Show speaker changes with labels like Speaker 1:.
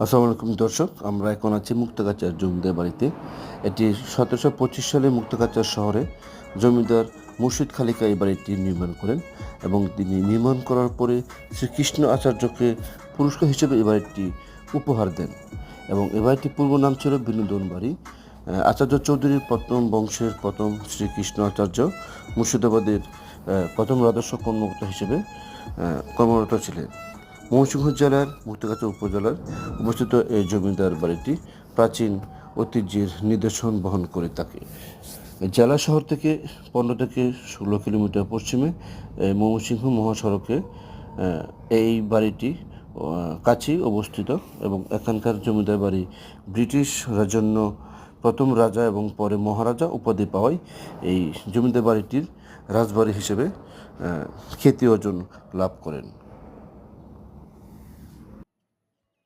Speaker 1: আসসালামু আলাইকুম দর্শক, আমরা এখন আছি মুক্তাগাছার জমিদার বাড়িতে। এটি 1725 সালে মুক্তাগাছার শহরে জমিদার মুর্শিদ খালিকা এই বাড়িটি নির্মাণ করেন এবং তিনি নির্মাণ করার পরে শ্রীকৃষ্ণ আচার্যকে পুরস্কার হিসেবে এই বাড়িটি উপহার দেন এবং এ বাড়িটির পূর্ব নাম ছিল বিনোদন বাড়ি। আচার্য চৌধুরীর প্রথম বংশের প্রথম শ্রীকৃষ্ণ আচার্য মুর্শিদাবাদের প্রথম রাজস্ব কর্মকর্তা হিসেবে কর্মরত ছিলেন। ময়মনসিংহ জেলার মুক্তাগাছা উপজেলার অবস্থিত এই জমিদার বাড়িটি প্রাচীন ঐতিহ্যের নিদর্শন বহন করে থাকে। জেলা শহর থেকে 15 থেকে 16 কিলোমিটার পশ্চিমে ময়মনসিংহ মহাসড়কে এই বাড়িটি কাছেই অবস্থিত এবং এখানকার জমিদার বাড়ি ব্রিটিশ রাজন্য প্রথম রাজা এবং পরে মহারাজা উপাধি পাওয়ায় এই জমিদার বাড়িটির রাজবাড়ি হিসেবে খ্যাতি অর্জন লাভ করেন।